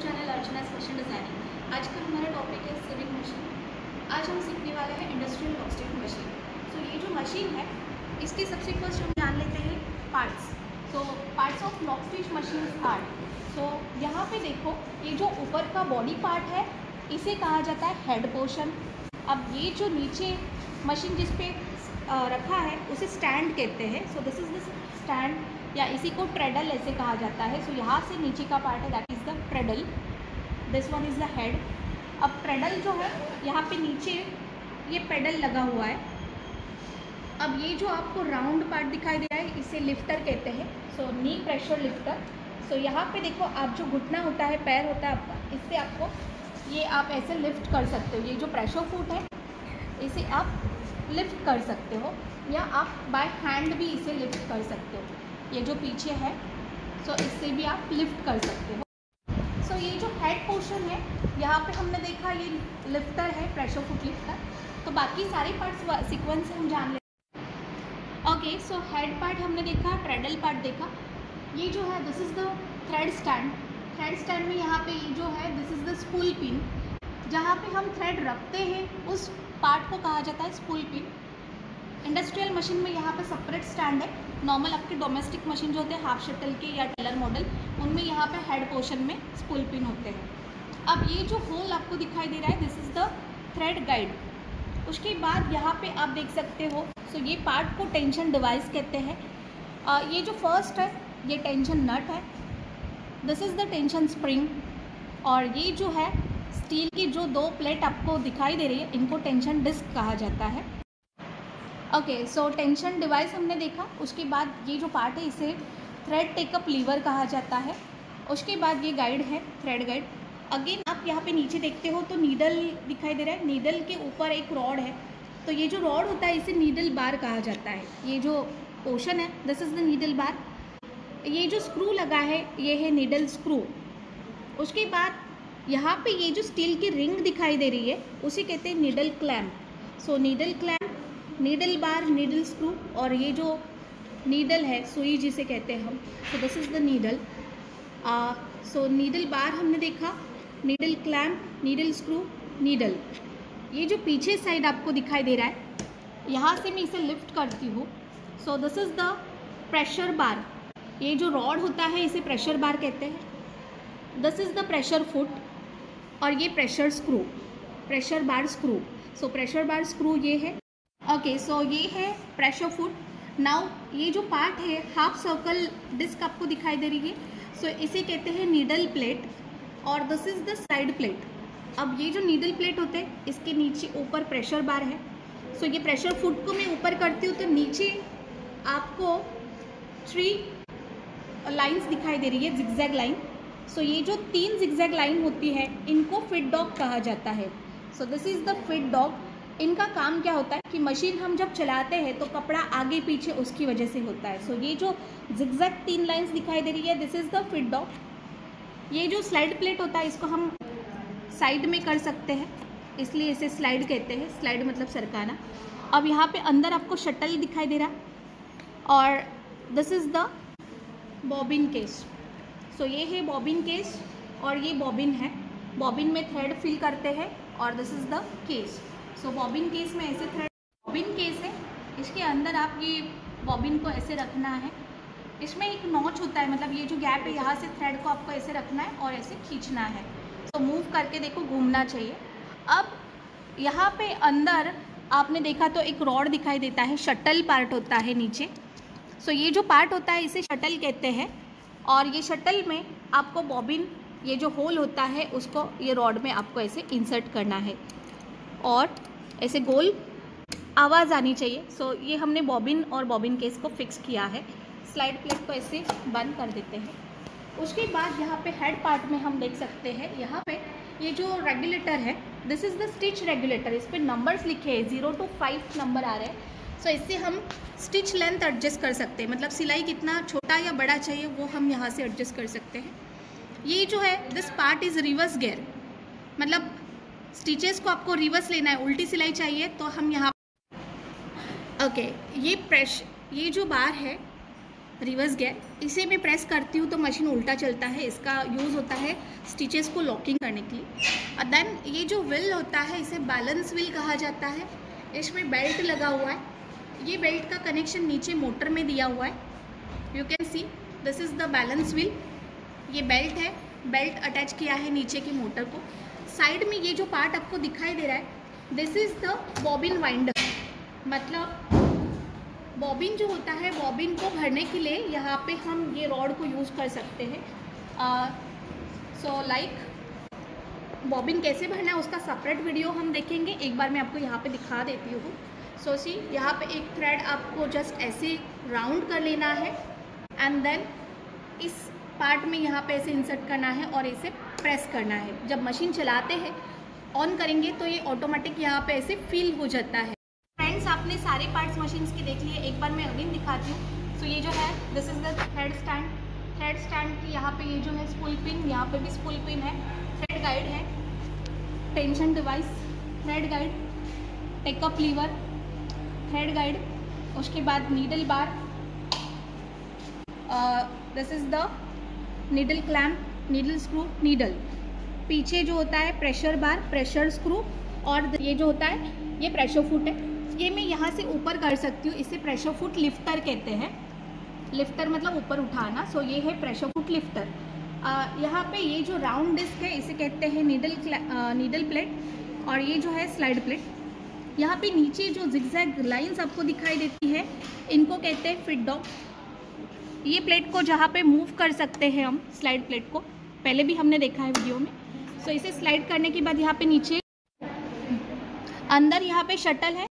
Channel अर्चना's fashion designing. आज का हमारा टॉपिक है सिविंग मशीन। आज हम सीखने वाले हैं इंडस्ट्रियल लॉक स्टिच मशीन। सो ये जो मशीन है इसके सबसे फर्स्ट हम जान लेते हैं parts. So parts of lock stitch machine are. So यहाँ पे देखो, ये जो ऊपर का बॉडी पार्ट है इसे कहा जाता है हेड पोर्शन। अब ये जो नीचे मशीन जिस पे रखा है उसे स्टैंड कहते हैं। सो दिस इज़ द स्टैंड, या इसी को ट्रेडल ऐसे कहा जाता है। सो यहाँ से नीचे का पार्ट है that is the treadle, this one is the head. अब ट्रेडल जो है यहाँ पे नीचे ये पेडल लगा हुआ है। अब ये जो आपको राउंड पार्ट दिखाई दे रहा है इसे लिफ्टर कहते हैं। सो नी प्रेशर लिफ्टर। सो यहाँ पे देखो, आप जो घुटना होता है, पैर होता है आपका, इससे आपको ये आप ऐसे लिफ्ट कर सकते हो। ये जो प्रेशर फुट है इसे आप लिफ्ट कर सकते हो, या आप बाय हैंड भी इसे लिफ्ट कर सकते हो। ये जो पीछे है सो इससे भी आप लिफ्ट कर सकते हो। सो ये जो हेड पोर्शन है यहाँ पे हमने देखा ये लिफ्टर है, प्रेशर फुट लिफ्टर। तो बाकी सारे पार्ट्स सीक्वेंस से हम जान लेते हैं। ओके, सो हेड पार्ट हमने देखा, ट्रेडल पार्ट देखा। ये जो है this is the thread stand. Thread stand में यहाँ पे ये जो है this is the spool pin. जहाँ पे हम थ्रेड रखते हैं उस पार्ट को कहा जाता है स्पूल पिन। इंडस्ट्रियल मशीन में यहाँ पे सेपरेट स्टैंड है। नॉर्मल आपके डोमेस्टिक मशीन जो होते हैं हाफ शटल के या टेलर मॉडल, उनमें यहाँ पे हेड पोर्शन में स्पूल पिन होते हैं। अब ये जो होल आपको दिखाई दे रहा है this is the thread guide. उसके बाद यहाँ पे आप देख सकते हो, सो ये पार्ट को टेंशन डिवाइस कहते हैं। ये जो फर्स्ट है ये टेंशन नट है, this is the tension spring. और ये जो है स्टील की जो दो प्लेट आपको दिखाई दे रही है इनको टेंशन डिस्क कहा जाता है। ओके, सो टेंशन डिवाइस हमने देखा। उसके बाद ये जो पार्ट है इसे थ्रेड टेकअप लीवर कहा जाता है। उसके बाद ये गाइड है, थ्रेड गाइड। अगेन आप यहाँ पे नीचे देखते हो तो नीडल दिखाई दे रहा है। नीडल के ऊपर एक रॉड है, तो ये जो रॉड होता है इसे नीडल बार कहा जाता है। ये जो पोर्शन है दिस इज़ द नीडल बार। ये जो स्क्रू लगा है ये है नीडल स्क्रू। उसके बाद यहाँ पे ये जो स्टील की रिंग दिखाई दे रही है उसे कहते हैं नीडल क्लैम्प। सो नीडल क्लैम्प, नीडल बार, नीडल स्क्रू, और ये जो नीडल है सुई जिसे कहते हैं हम, so this is the needle. So needle bar हमने देखा, needle clamp, needle screw, needle. ये जो पीछे साइड आपको दिखाई दे रहा है यहाँ से मैं इसे लिफ्ट करती हूँ। So this is the pressure bar. ये जो रॉड होता है इसे प्रेशर बार कहते हैं। This is the pressure foot, और ये प्रेशर स्क्रू, प्रेशर बार स्क्रू। सो प्रेशर बार स्क्रू ये है। ओके, सो ये है प्रेशर फुट। नाउ ये जो पार्ट है हाफ सर्कल डिस्क आपको दिखाई दे रही है, सो इसे कहते हैं नीडल प्लेट, और this is the side plate. अब ये जो नीडल प्लेट होते हैं इसके नीचे ऊपर प्रेशर बार है। सो ये प्रेशर फुट को मैं ऊपर करती हूँ तो नीचे आपको 3 लाइन्स दिखाई दे रही है, जिगजैग लाइन। सो ये जो 3 जिगजैग लाइन होती है इनको फिट डॉग कहा जाता है। सो this is the fit dog. इनका काम क्या होता है कि मशीन हम जब चलाते हैं तो कपड़ा आगे पीछे उसकी वजह से होता है। सो ये जो जिगजैग 3 लाइंस दिखाई दे रही है this is the fit dog. ये जो स्लाइड प्लेट होता है इसको हम साइड में कर सकते हैं, इसलिए इसे स्लाइड कहते हैं। स्लाइड मतलब सरकाना। अब यहाँ पे अंदर आपको शटल दिखाई दे रहा है, और this is the bobbin case. So ये है बॉबिन केस, और ये बॉबिन है। बॉबिन में थ्रेड फिल करते हैं, और this is the case. So bobbin case में ऐसे थ्रेड, बॉबिन केस है, इसके अंदर आप ये बॉबिन को ऐसे रखना है। इसमें एक नॉच होता है, मतलब ये जो गैप है यहाँ से थ्रेड को आपको ऐसे रखना है और ऐसे खींचना है। तो मूव करके देखो, घूमना चाहिए। अब यहाँ पे अंदर आपने देखा तो एक रॉड दिखाई देता है, शटल पार्ट होता है नीचे। सो ये जो पार्ट होता है इसे शटल कहते हैं, और ये शटल में आपको बॉबिन, ये जो होल होता है उसको ये रॉड में आपको ऐसे इंसर्ट करना है, और ऐसे गोल आवाज़ आनी चाहिए। सो ये हमने बॉबिन और बॉबिन केस को फिक्स किया है। स्लाइड प्लेट को ऐसे बंद कर देते हैं। उसके बाद यहाँ पे हेड पार्ट में हम देख सकते हैं, यहाँ पे ये जो रेगुलेटर है this is the stitch regulator. इस पर नंबर्स लिखे हैं, 0 to 5 नंबर आ रहे हैं। सो इससे हम स्टिच लेंथ एडजस्ट कर सकते हैं, मतलब सिलाई कितना छोटा या बड़ा चाहिए वो हम यहाँ से एडजस्ट कर सकते हैं। ये जो है this part is reverse gear, मतलब स्टिचेस को आपको रिवर्स लेना है, उल्टी सिलाई चाहिए तो हम यहाँ, ओके, ये जो बार है रिवर्स गियर। इसे मैं प्रेस करती हूँ तो मशीन उल्टा चलता है। इसका यूज़ होता है स्टिचेस को लॉकिंग करने के लिए। देन ये जो व्हील होता है इसे बैलेंस व्हील कहा जाता है। इसमें बेल्ट लगा हुआ है। ये बेल्ट का कनेक्शन नीचे मोटर में दिया हुआ है। You can see this is the balance wheel. ये बेल्ट है, बेल्ट अटैच किया है नीचे की मोटर को। साइड में ये जो पार्ट आपको दिखाई दे रहा है this is the bobbin winder. मतलब बॉबिन जो होता है, बॉबिन को भरने के लिए यहाँ पे हम ये रॉड को यूज़ कर सकते हैं। सो लाइक बॉबिन कैसे भरना है उसका सेपरेट वीडियो हम देखेंगे। एक बार मैं आपको यहाँ पे दिखा देती हूँ। सो सी यहाँ पे एक थ्रेड आपको जस्ट ऐसे राउंड कर लेना है एंड देन इस पार्ट में यहाँ पे ऐसे इंसर्ट करना है और इसे प्रेस करना है। जब मशीन चलाते हैं ऑन करेंगे तो ये ऑटोमेटिक यहाँ पे ऐसे फील हो जाता है। फ्रेंड्स, आपने सारे पार्ट्स मशीन्स के देख लिए। एक बार मैं अगेन दिखाती हूँ। सो ये जो है this is the thread stand. Thread stand की यहाँ पे ये जो है स्पूल पिन, यहाँ पे भी स्पूल पिन है। थ्रेड गाइड है, tension device, thread guide, take up liver, thread guide, उसके बाद needle bar, this is the needle clamp, needle screw, needle. पीछे जो होता है प्रेशर बार, प्रेशर स्क्रू, और ये जो होता है ये प्रेशर फुट है। ये मैं यहाँ से ऊपर कर सकती हूँ। इसे प्रेशर फुट लिफ्टर कहते हैं। लिफ्टर मतलब ऊपर उठाना। सो ये है प्रेशर फुट लिफ्टर। यहाँ पे ये जो राउंड डिस्क है इसे कहते हैं नीडल प्लेट, और ये जो है स्लाइड प्लेट। यहाँ पे नीचे जो जिगजैग लाइंस आपको दिखाई देती है इनको कहते हैं फिट डॉग। ये प्लेट को जहाँ पे मूव कर सकते हैं हम, स्लाइड प्लेट को, पहले भी हमने देखा है वीडियो में। सो इसे स्लाइड करने के बाद यहाँ पे नीचे अंदर यहाँ पे शटल है।